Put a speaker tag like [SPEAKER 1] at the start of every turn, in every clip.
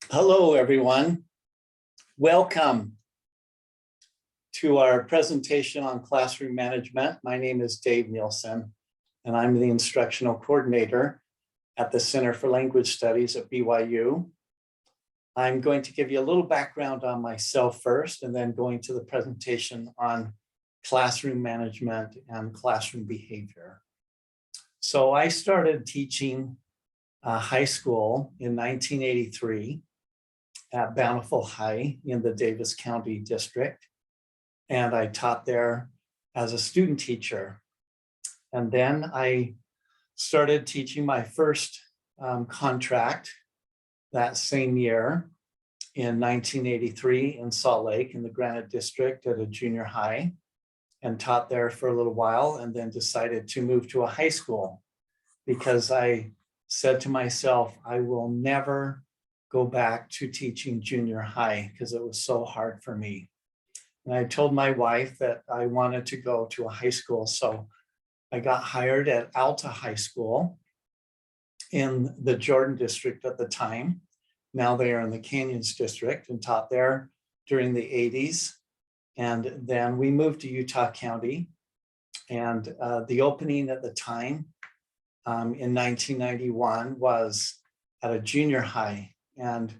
[SPEAKER 1] Hello, everyone. Welcome to our presentation on classroom management. My name is Dave Nielsen, and I'm the instructional coordinator at the Center for Language Studies at BYU. I'm going to give you a little background on myself first, and then going to the presentation on classroom management and classroom behavior. So I started teaching high school in 1983. At Bountiful High in the Davis County District. And I taught there as a student teacher. And then I started teaching my first contract that same year in 1983 in Salt Lake in the Granite District at a junior high, and taught there for a little while, and then decided to move to a high school because I said to myself, I will never go back to teaching junior high because it was so hard for me. And I told my wife that I wanted to go to a high school. So I got hired at Alta High School in the Jordan District at the time. Now they are in the Canyons District, and taught there during the 80s. And then we moved to Utah County. And the opening at the time in 1991 was at a junior high. And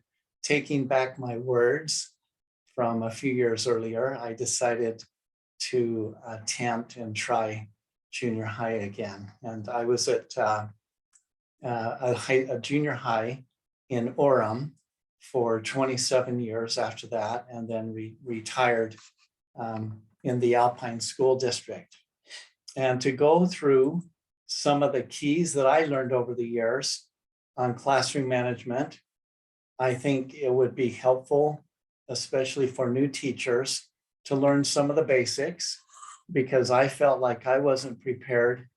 [SPEAKER 1] taking back my words from a few years earlier, I decided to attempt and try junior high again. And I was at a junior high in Orem for 27 years after that, and then retired in the Alpine School District. And to go through some of the keys that I learned over the years on classroom management, I think it would be helpful, especially for new teachers, to learn some of the basics, because I felt like I wasn't prepared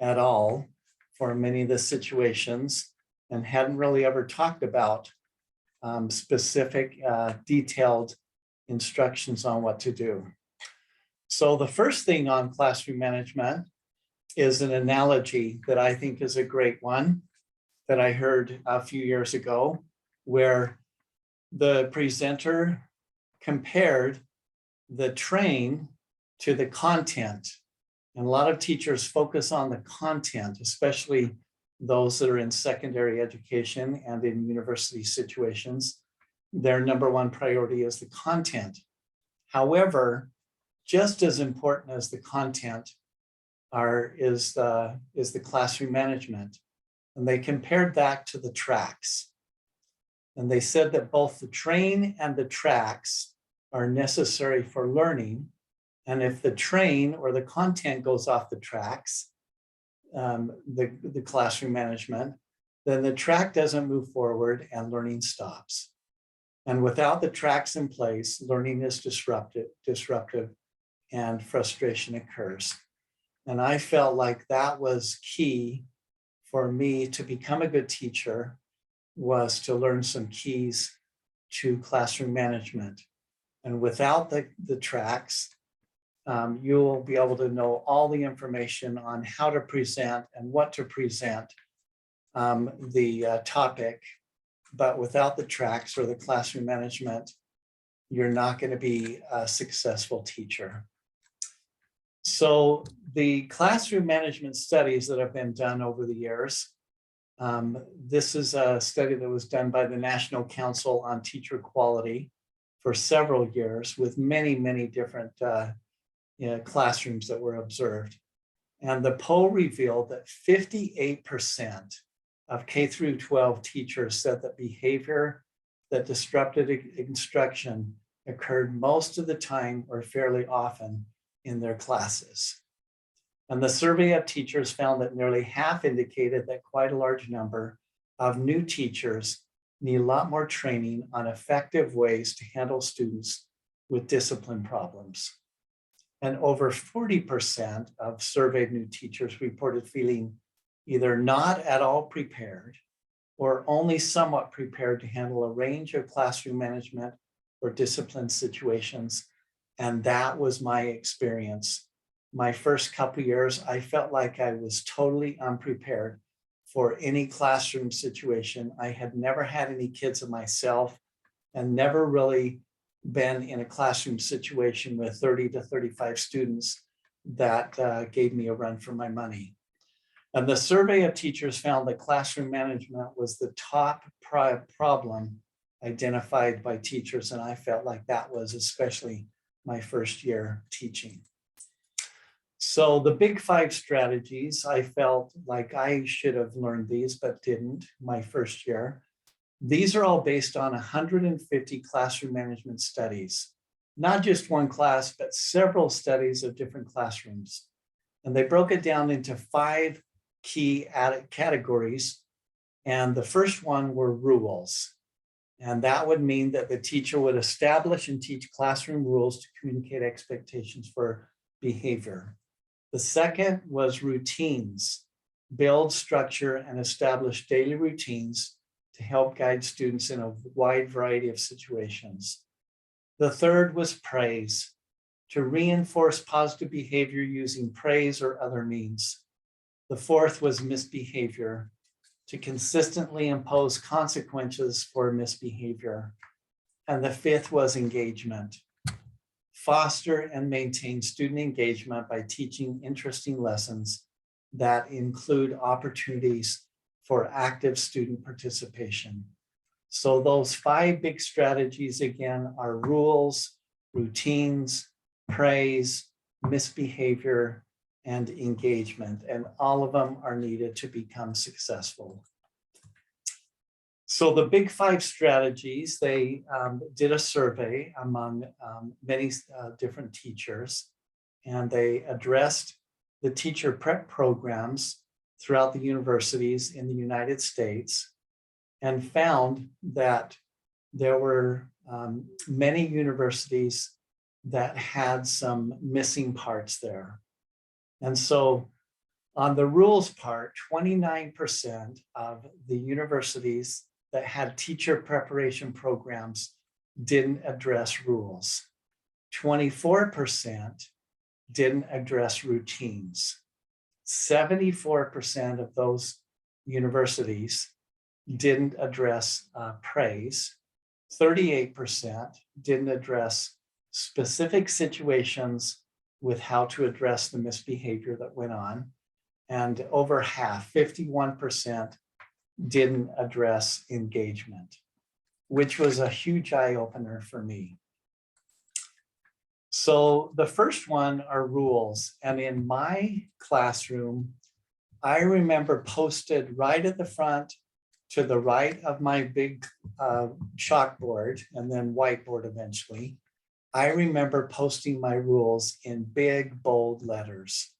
[SPEAKER 1] at all for many of the situations and hadn't really ever talked about specific, detailed instructions on what to do. So the first thing on classroom management is an analogy that I think is a great one that I heard a few years ago, where the presenter compared the train to the content. And a lot of teachers focus on the content, especially those that are in secondary education and in university situations. Their number one priority is the content. However, just as important as the content is the classroom management. And they compared that to the tracks. And they said that both the train and the tracks are necessary for learning. And if the train or the content goes off the tracks, the classroom management, then the track doesn't move forward and learning stops. And without the tracks in place, learning is disruptive, and frustration occurs. And I felt like that was key for me to become a good teacher, was to learn some keys to classroom management. And without the tracks, you will be able to know all the information on how to present and what to present the topic. But without the tracks or the classroom management, you're not going to be a successful teacher. So the classroom management studies that have been done over the years, this is a study that was done by the National Council on Teacher Quality for several years with many, many different classrooms that were observed. And the poll revealed that 58% of K through 12 teachers said that behavior that disrupted instruction occurred most of the time or fairly often in their classes. And the survey of teachers found that nearly half indicated that quite a large number of new teachers need a lot more training on effective ways to handle students with discipline problems. And over 40% of surveyed new teachers reported feeling either not at all prepared or only somewhat prepared to handle a range of classroom management or discipline situations. And that was my experience. My first couple of years, I felt like I was totally unprepared for any classroom situation. I had never had any kids of myself and never really been in a classroom situation with 30 to 35 students that gave me a run for my money. And the survey of teachers found that classroom management was the top problem identified by teachers. And I felt like that was especially my first year teaching. So the big 5 strategies, I felt like I should have learned these, but didn't my first year. These are all based on 150 classroom management studies, not just one class, but several studies of different classrooms. And they broke it down into 5 key categories. And the first one were rules. And that would mean that the teacher would establish and teach classroom rules to communicate expectations for behavior. The second was routines, build structure and establish daily routines to help guide students in a wide variety of situations. The third was praise, to reinforce positive behavior using praise or other means. The fourth was misbehavior, to consistently impose consequences for misbehavior. And the fifth was engagement, foster and maintain student engagement by teaching interesting lessons that include opportunities for active student participation. So those 5 big strategies again are rules, routines, praise, misbehavior, and engagement, and all of them are needed to become successful. So the big 5 strategies, they did a survey among many different teachers, and they addressed the teacher prep programs throughout the universities in the United States and found that there were many universities that had some missing parts there. And so on the rules part, 29% of the universities that had teacher preparation programs didn't address rules. 24% didn't address routines. 74% of those universities didn't address praise. 38% didn't address specific situations with how to address the misbehavior that went on. And over half, 51%, didn't address engagement, which was a huge eye-opener for me. So the first one are rules. And in my classroom, I remember posted right at the front to the right of my big chalkboard and then whiteboard eventually, I remember posting my rules in big, bold letters.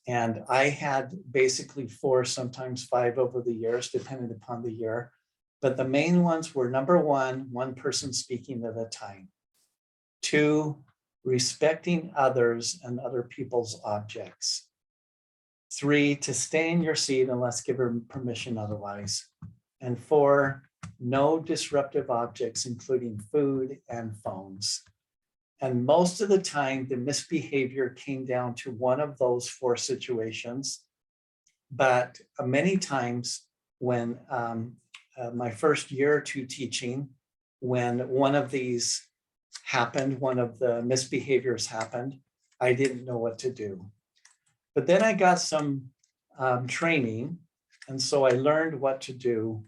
[SPEAKER 1] And I had basically 4, sometimes 5 over the years, depending upon the year. But the main ones were number 1, one person speaking at a time. 2, respecting others and other people's objects. 3, to stay in your seat unless given permission otherwise. And 4, no disruptive objects, including food and phones. And most of the time, the misbehavior came down to one of those 4 situations. But many times when my first year or 2 teaching, when one of these happened, one of the misbehaviors happened, I didn't know what to do. But then I got some training. And so I learned what to do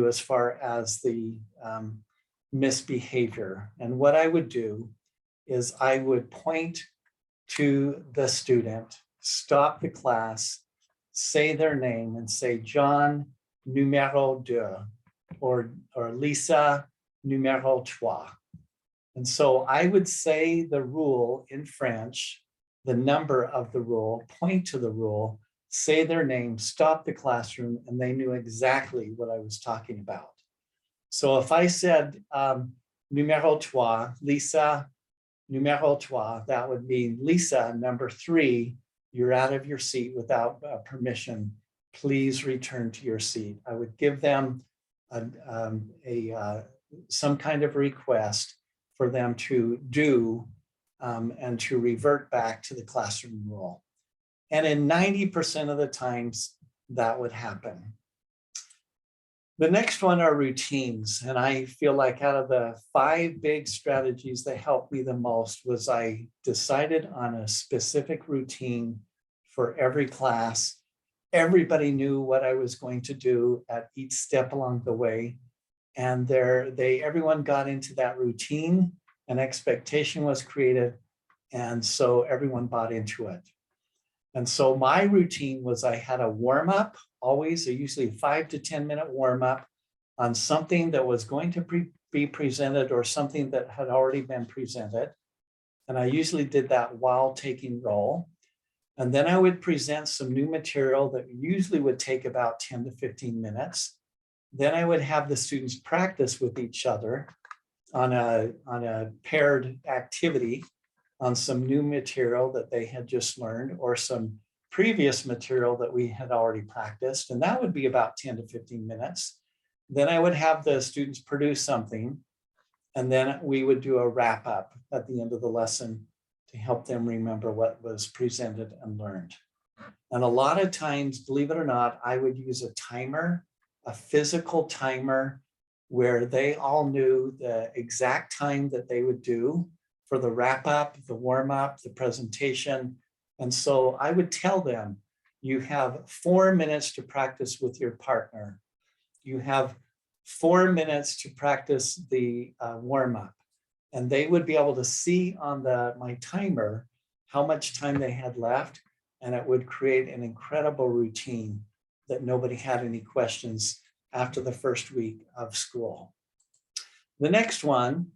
[SPEAKER 1] as far as the misbehavior. And what I would do is I would point to the student, stop the class, say their name and say, John, numéro 2, or Lisa, numéro 3. And so I would say the rule in French, the number of the rule, point to the rule, say their name, stop the classroom, and they knew exactly what I was talking about. So if I said numéro 3, Lisa, numéro 3, that would mean Lisa, number 3, you're out of your seat without permission. Please return to your seat. I would give them some kind of request for them to do and to revert back to the classroom rule. And in 90% of the times, that would happen. The next one are routines. And I feel like out of the 5 big strategies that helped me the most was I decided on a specific routine for every class. Everybody knew what I was going to do at each step along the way. And everyone got into that routine, an expectation was created. And so everyone bought into it. And so my routine was I had a warm up, always usually 5 to 10 minute warm up on something that was going to be presented or something that had already been presented. And I usually did that while taking roll. And then I would present some new material that usually would take about 10 to 15 minutes. Then I would have the students practice with each other on a paired activity on some new material that they had just learned or some previous material that we had already practiced. And that would be about 10 to 15 minutes. Then I would have the students produce something, and then we would do a wrap up at the end of the lesson to help them remember what was presented and learned. And a lot of times, believe it or not, I would use a timer, a physical timer, where they all knew the exact time that they would do for the wrap up, the warm up, the presentation. And so I would tell them, you have 4 minutes to practice with your partner. You have 4 minutes to practice the warm up. And they would be able to see on my timer how much time they had left. And it would create an incredible routine that nobody had any questions after the first week of school. The next one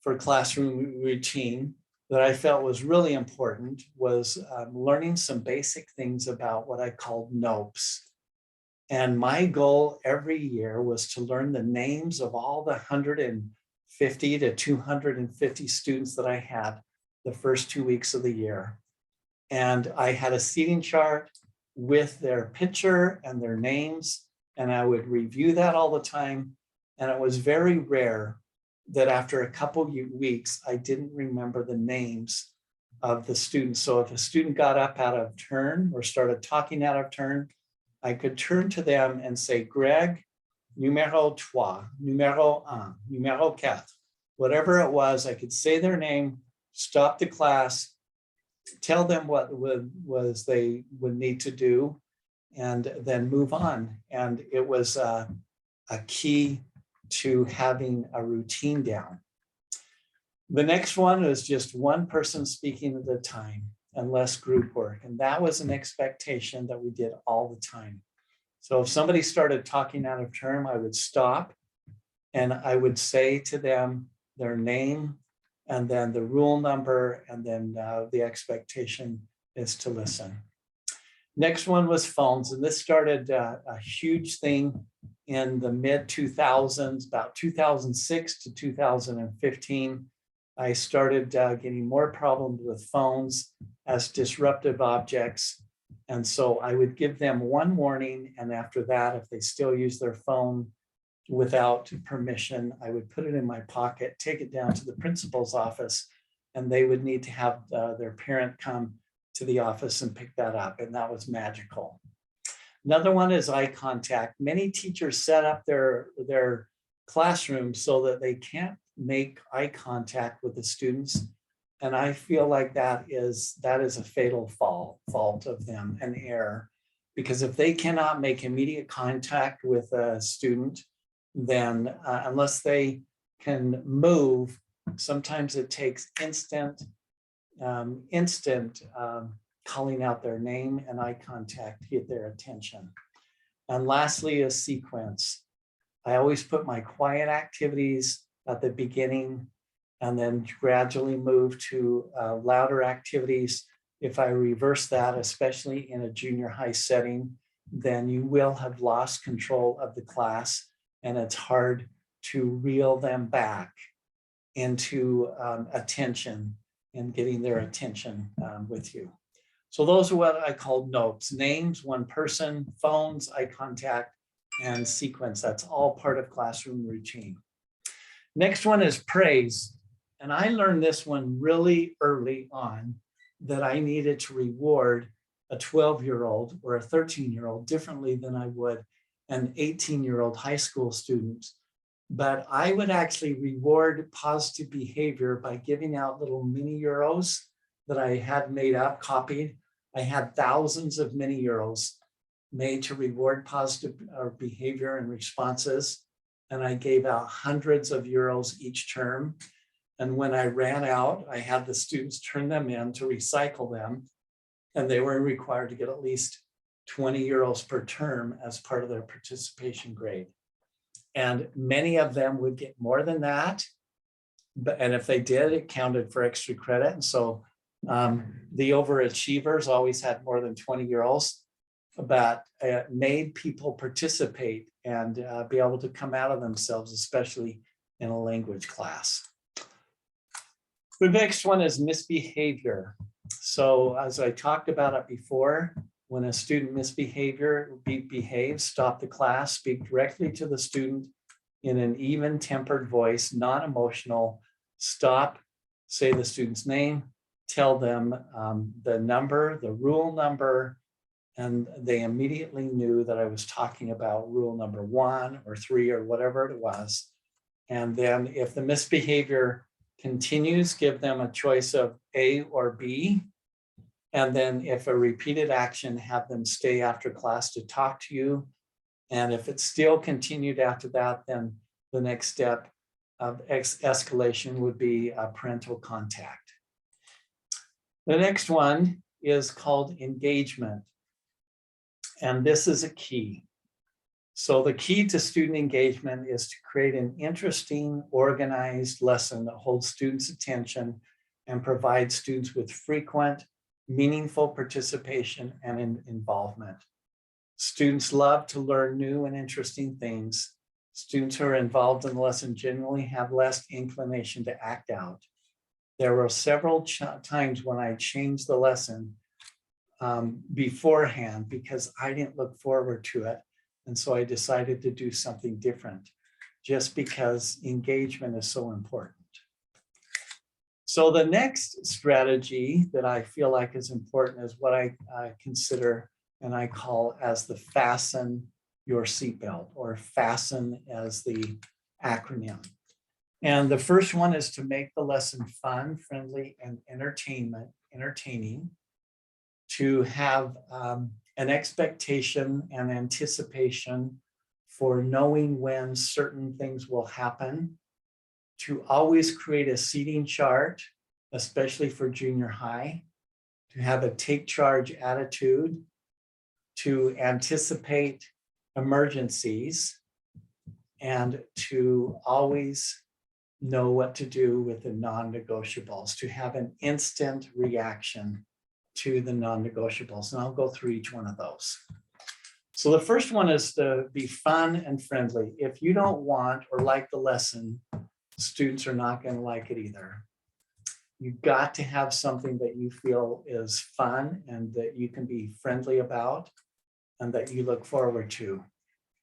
[SPEAKER 1] for classroom routine that I felt was really important was learning some basic things about what I called NOPEs. And my goal every year was to learn the names of all the 150 to 250 students that I had the first 2 weeks of the year. And I had a seating chart with their picture and their names, and I would review that all the time. And it was very rare that after a couple weeks, I didn't remember the names of the students. So if a student got up out of turn or started talking out of turn, I could turn to them and say, Greg, numéro 3, numéro 1, numéro 4, whatever it was, I could say their name, stop the class, tell them what they would need to do, and then move on. And it was a key to having a routine down. The next one is just one person speaking at a time and less group work. And that was an expectation that we did all the time. So if somebody started talking out of turn, I would stop and I would say to them their name and then the rule number, and then the expectation is to listen. Next one was phones, and this started a huge thing in the mid 2000s, about 2006 to 2015. I started getting more problems with phones as disruptive objects. And so I would give them one warning, and after that, if they still use their phone without permission, I would put it in my pocket, take it down to the principal's office, and they would need to have their parent come to the office and pick that up. And that was magical. Another one is eye contact. Many teachers set up their classrooms so that they can't make eye contact with the students. And I feel like that is a fatal fault of them, an error. Because if they cannot make immediate contact with a student, then unless they can move, sometimes it takes instant calling out their name and eye contact to get their attention. And lastly, a sequence. I always put my quiet activities at the beginning and then gradually move to louder activities. If I reverse that, especially in a junior high setting, then you will have lost control of the class, and it's hard to reel them back into attention and getting their attention with you. So those are what I call NOPEs: names, one person, phones, eye contact, and sequence. That's all part of classroom routine. Next one is praise. And I learned this one really early on, that I needed to reward a 12-year-old or a 13-year-old differently than I would an 18-year-old high school student. But I would actually reward positive behavior by giving out little mini euros that I had made up, copied. I had thousands of mini euros made to reward positive behavior and responses. And I gave out hundreds of euros each term. And when I ran out, I had the students turn them in to recycle them. And they were required to get at least 20 euros per term as part of their participation grade. And many of them would get more than that. And if they did, it counted for extra credit. And so the overachievers always had more than 20 euros, but it made people participate and be able to come out of themselves, especially in a language class. The next one is misbehavior. So as I talked about it before, when a student behaves, stop the class, speak directly to the student in an even-tempered voice, non-emotional, stop, say the student's name, tell them the number, the rule number, and they immediately knew that I was talking about rule number 1 or 3 or whatever it was. And then if the misbehavior continues, give them a choice of A or B. And then if a repeated action, have them stay after class to talk to you. And if it still continued after that, then the next step of escalation would be parental contact. The next one is called engagement. And this is a key. So the key to student engagement is to create an interesting, organized lesson that holds students' attention and provides students with frequent, meaningful participation and involvement. Students love to learn new and interesting things. Students who are involved in the lesson generally have less inclination to act out. There were several times when I changed the lesson beforehand because I didn't look forward to it. And so I decided to do something different just because engagement is so important. So the next strategy that I feel like is important is what I consider and I call as the fasten your seatbelt, or FASTEN as the acronym. And the first one is to make the lesson fun, friendly, and entertaining, to have an expectation and anticipation for knowing when certain things will happen, to always create a seating chart, especially for junior high, to have a take charge attitude, to anticipate emergencies, and to always know what to do with the non-negotiables, to have an instant reaction to the non-negotiables. And I'll go through each one of those. So the first one is to be fun and friendly. If you don't want or like the lesson, students are not going to like it either. You've got to have something that you feel is fun and that you can be friendly about and that you look forward to.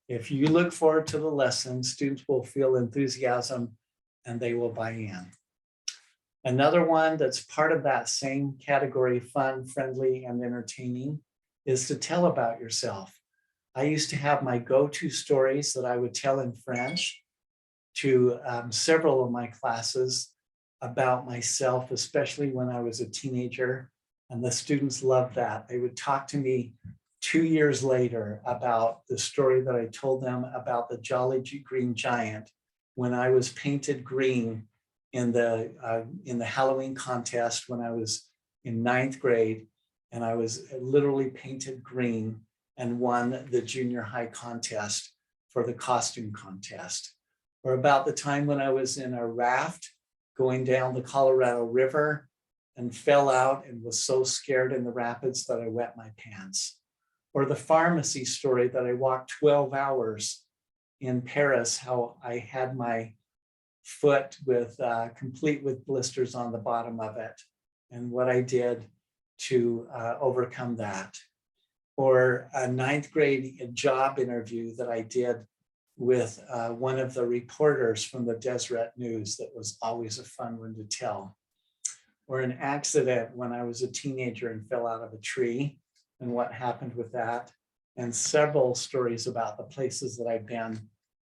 [SPEAKER 1] If you look forward to the lesson, students will feel enthusiasm and they will buy in. Another one that's part of that same category, fun, friendly, and entertaining, is to tell about yourself. I used to have my go-to stories that I would tell in French to several of my classes about myself, especially when I was a teenager, and the students loved that. They would talk to me 2 years later about the story that I told them about the Jolly Green Giant when I was painted green in the Halloween contest when I was in 9th grade, and I was literally painted green and won the junior high contest for the costume contest. Or about the time when I was in a raft going down the Colorado River and fell out and was so scared in the rapids that I wet my pants. Or the pharmacy story that I walked 12 hours in Paris, how I had my foot with complete with blisters on the bottom of it, and what I did to overcome that. Or a 9th grade job interview that I did with one of the reporters from the Deseret News that was always a fun one to tell. Or an accident when I was a teenager and fell out of a tree and what happened with that, and several stories about the places that I've been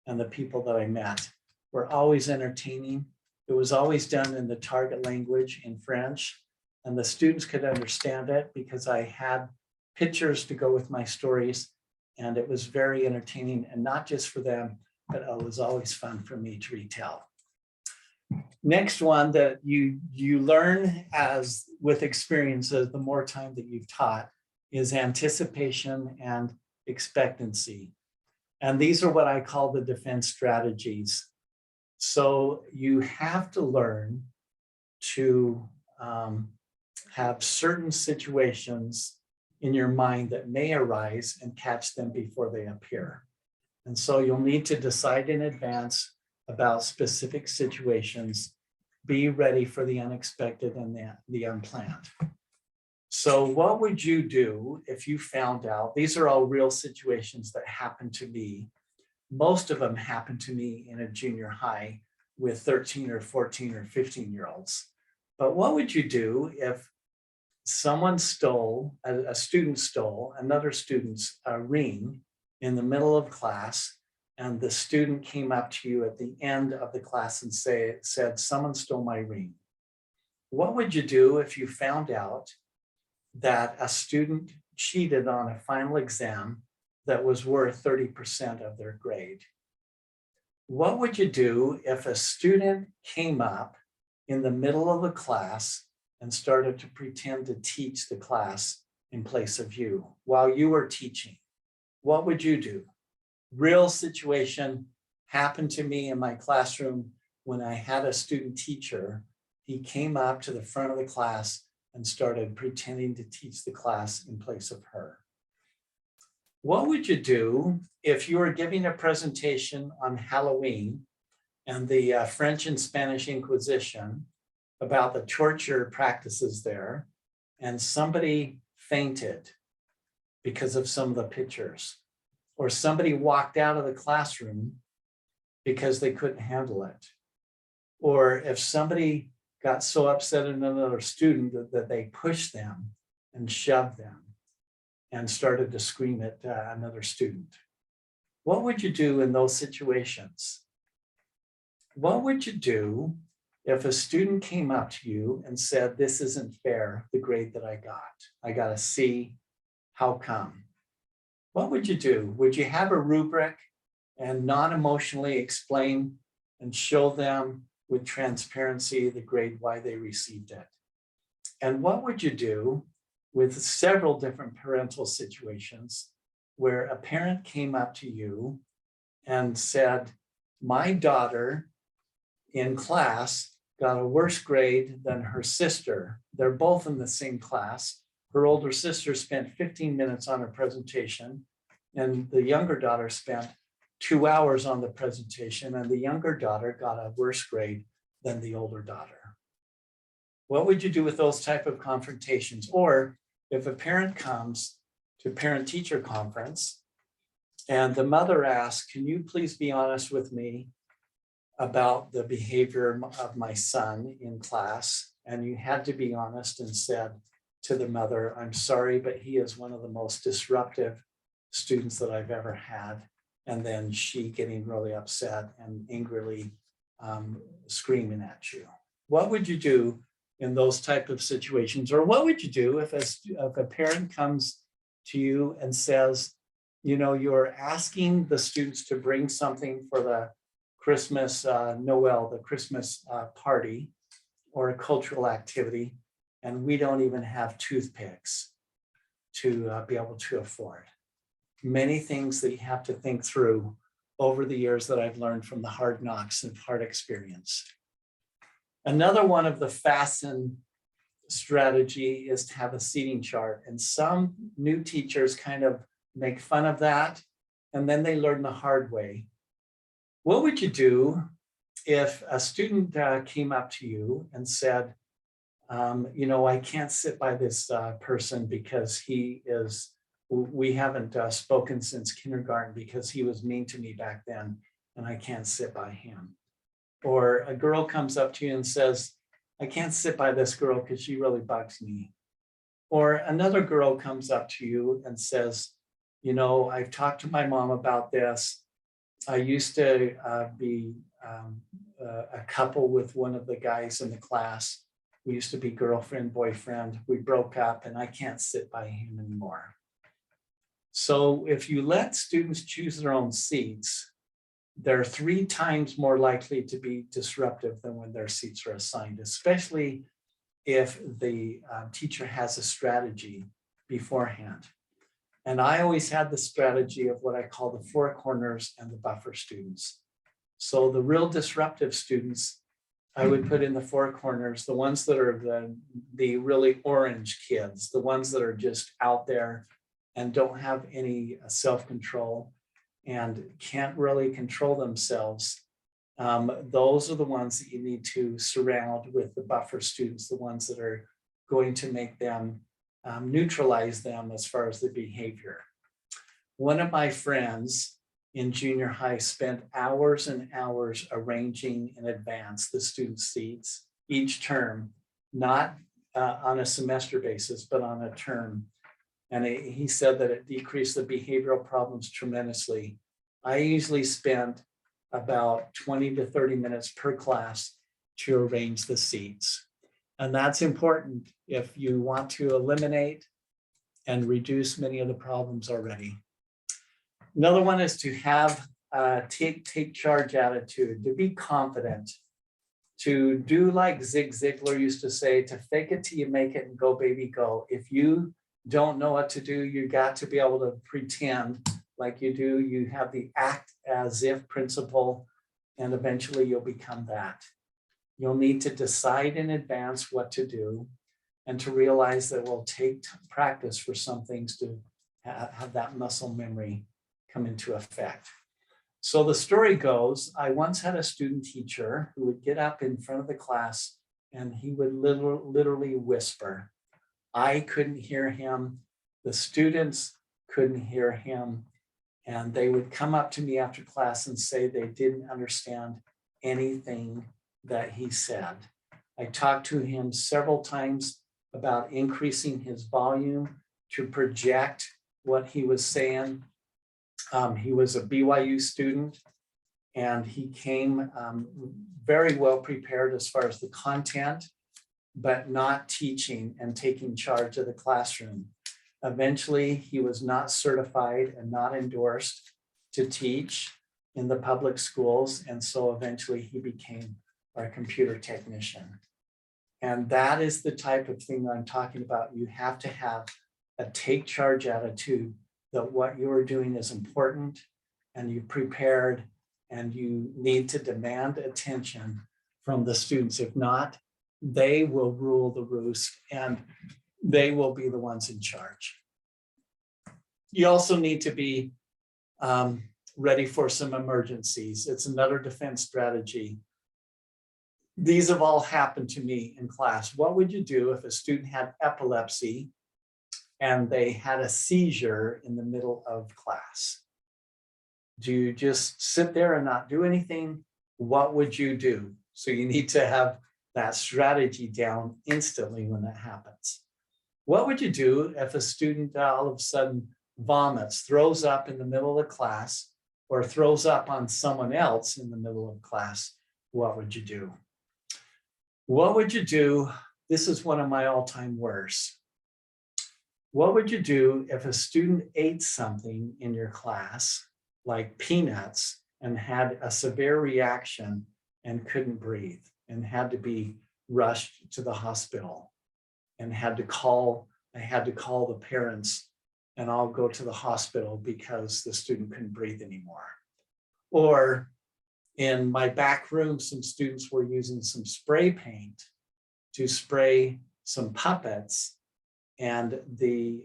[SPEAKER 1] and the people that I met were always entertaining. It was always done in the target language in French, and the students could understand it because I had pictures to go with my stories, and it was very entertaining, and not just for them, but it was always fun for me to retell. Next one that you learn as with experiences, the more time that you've taught, is anticipation and expectancy. And these are what I call the defense strategies. So you have to learn to have certain situations in your mind that may arise and catch them before they appear. And so you'll need to decide in advance about specific situations, be ready for the unexpected and the unplanned. So what would you do if you found out, these are all real situations that happened to me. Most of them happened to me in a junior high with 13 or 14 or 15-year-olds. But what would you do if someone stole, a student stole another student's ring in the middle of class, and the student came up to you at the end of the class and said, someone stole my ring? What would you do if you found out that a student cheated on a final exam that was worth 30% of their grade? What would you do if a student came up in the middle of the class and started to pretend to teach the class in place of you while you were teaching? What would you do? Real situation happened to me in my classroom when I had a student teacher. He came up to the front of the class and started pretending to teach the class in place of her. What would you do if you were giving a presentation on Halloween and the French and Spanish Inquisition about the torture practices there, and somebody fainted because of some of the pictures, or somebody walked out of the classroom because they couldn't handle it, or if somebody got so upset at another student that they pushed them and shoved them and started to scream at another student? What would you do in those situations? What would you do if a student came up to you and said, this isn't fair, the grade that I got a C, how come? What would you do? Would you have a rubric and non-emotionally explain and show them with transparency the grade, why they received it? And what would you do with several different parental situations where a parent came up to you and said, my daughter in class got a worse grade than her sister. They're both in the same class. Her older sister spent 15 minutes on her presentation, and the younger daughter spent 2 hours on the presentation, and the younger daughter got a worse grade than the older daughter. What would you do with those type of confrontations? Or if a parent comes to parent-teacher conference and the mother asks, can you please be honest with me about the behavior of my son in class? And you had to be honest and said to the mother, I'm sorry, but he is one of the most disruptive students that I've ever had. And then she getting really upset and angrily screaming at you. What would you do in those type of situations? Or what would you do if a parent comes to you and says, you know, you're asking the students to bring something for the Christmas, Noel, the Christmas party or a cultural activity, and we don't even have toothpicks to be able to afford? Many things that you have to think through over the years that I've learned from the hard knocks and hard experience. Another one of the fasten strategy is to have a seating chart. And some new teachers kind of make fun of that, and then they learn the hard way. What would you do if a student came up to you and said, you know, I can't sit by this person because we haven't spoken since kindergarten because he was mean to me back then and I can't sit by him? Or a girl comes up to you and says, I can't sit by this girl because she really bugs me. Or another girl comes up to you and says, you know, I've talked to my mom about this. I used to be a couple with one of the guys in the class. We used to be girlfriend, boyfriend. We broke up and I can't sit by him anymore. So if you let students choose their own seats, they're 3 times more likely to be disruptive than when their seats are assigned, especially if the teacher has a strategy beforehand. And I always had the strategy of what I call the 4 corners and the buffer students. So the real disruptive students, I would put in the 4 corners, the ones that are the really orange kids, the ones that are just out there and don't have any self-control and can't really control themselves. Those are the ones that you need to surround with the buffer students, the ones that are going to make them neutralize them as far as the behavior. One of my friends in junior high spent hours and hours arranging in advance the student seats each term, not on a semester basis, but on a term. And he said that it decreased the behavioral problems tremendously. I usually spent about 20 to 30 minutes per class to arrange the seats. And that's important if you want to eliminate and reduce many of the problems already. Another one is to have a take charge attitude, to be confident, to do like Zig Ziglar used to say, to fake it till you make it and go baby go. If you don't know what to do, you got to be able to pretend like you do. You have the act as if principle, and eventually you'll become that. You'll need to decide in advance what to do and to realize that it will take practice for some things to have that muscle memory come into effect. So the story goes, I once had a student teacher who would get up in front of the class and he would literally whisper. I couldn't hear him. The students couldn't hear him. And they would come up to me after class and say they didn't understand anything that he said. I talked to him several times about increasing his volume to project what he was saying. He was a BYU student and he came very well prepared as far as the content, but not teaching and taking charge of the classroom. Eventually, he was not certified and not endorsed to teach in the public schools. And so eventually he became our computer technician. And that is the type of thing that I'm talking about. You have to have a take charge attitude that what you are doing is important and you've prepared and you need to demand attention from the students. If not, they will rule the roost and they will be the ones in charge. You also need to be ready for some emergencies. It's another defense strategy. These have all happened to me in class. What would you do if a student had epilepsy and they had a seizure in the middle of class? Do you just sit there and not do anything? What would you do? So you need to have that strategy down instantly when that happens. What would you do if a student all of a sudden vomits, throws up in the middle of the class, or throws up on someone else in the middle of class? What would you do? What would you do? This is one of my all-time worst. What would you do if a student ate something in your class, like peanuts, and had a severe reaction and couldn't breathe and had to be rushed to the hospital and I had to call the parents and I'll go to the hospital because the student couldn't breathe anymore? Or in my back room, some students were using some spray paint to spray some puppets and the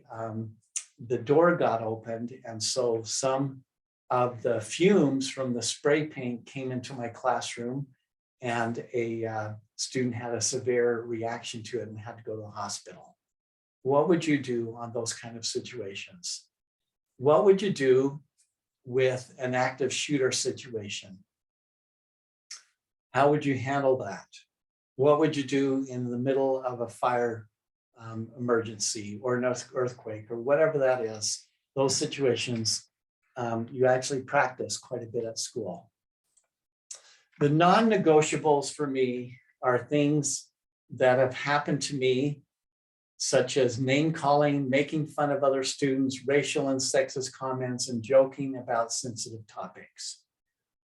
[SPEAKER 1] door got opened. And so some of the fumes from the spray paint came into my classroom and a student had a severe reaction to it and had to go to the hospital. What would you do on those kind of situations? What would you do with an active shooter situation? How would you handle that? What would you do in the middle of a fire emergency or an earthquake or whatever that is, those situations, you actually practice quite a bit at school. The non-negotiables for me are things that have happened to me, such as name calling, making fun of other students, racial and sexist comments, and joking about sensitive topics.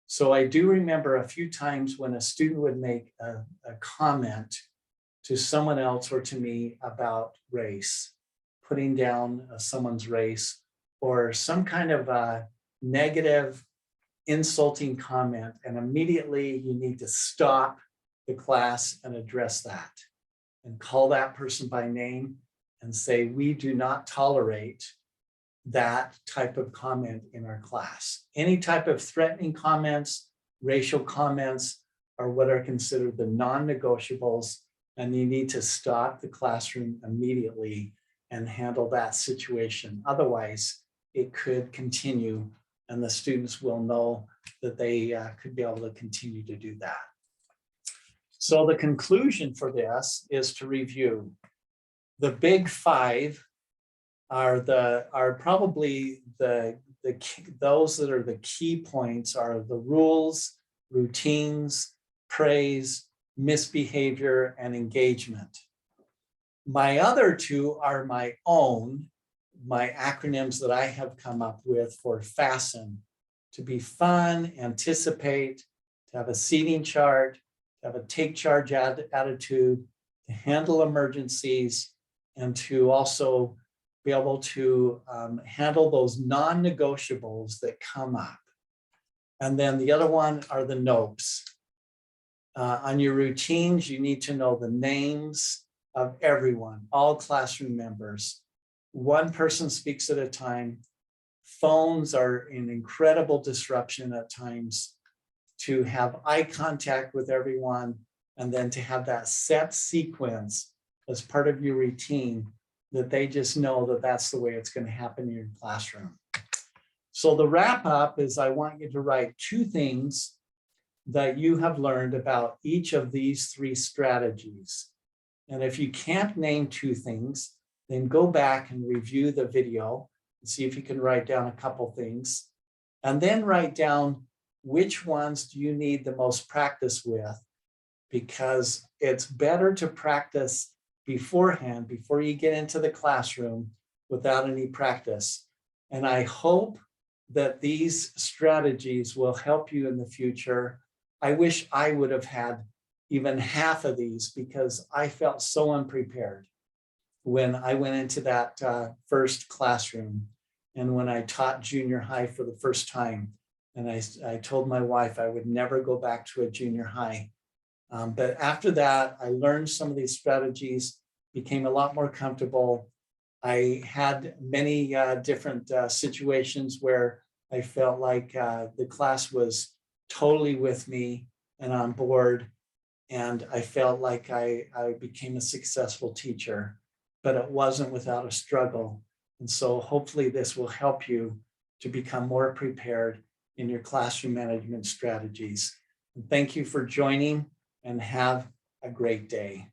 [SPEAKER 1] So I do remember a few times when a student would make a comment to someone else or to me about race, putting down someone's race, or some kind of a negative, insulting comment, and immediately you need to stop the class and address that and call that person by name and say, we do not tolerate that type of comment in our class. Any type of threatening comments, racial comments are what are considered the non-negotiables, and you need to stop the classroom immediately and handle that situation. Otherwise, it could continue and the students will know that they could be able to continue to do that. So the conclusion for this is to review. The big five are probably those that are the key points are the rules, routines, praise, misbehavior, and engagement. My other two are my own, my acronyms that I have come up with for FASTEN: to be fun, anticipate, to have a seating chart, to have a take charge attitude, to handle emergencies, and to also be able to handle those non-negotiables that come up. And then the other one are the NOPEs. On your routines, you need to know the names of everyone, all classroom members. One person speaks at a time. Phones are an incredible disruption at times. To have eye contact with everyone and then to have that set sequence as part of your routine, that they just know that that's the way it's going to happen in your classroom. So the wrap up is I want you to write 2 things that you have learned about each of these 3 strategies. And if you can't name 2 things, then go back and review the video and see if you can write down a couple things. And then write down which ones do you need the most practice with, because it's better to practice beforehand, before you get into the classroom without any practice. And I hope that these strategies will help you in the future. I wish I would have had even half of these because I felt so unprepared when I went into that first classroom and when I taught junior high for the first time. And I told my wife I would never go back to a junior high. But after that, I learned some of these strategies, became a lot more comfortable. I had many different situations where I felt like the class was totally with me and on board. And I felt like I became a successful teacher, but it wasn't without a struggle. And so hopefully this will help you to become more prepared in your classroom management strategies. And thank you for joining and have a great day.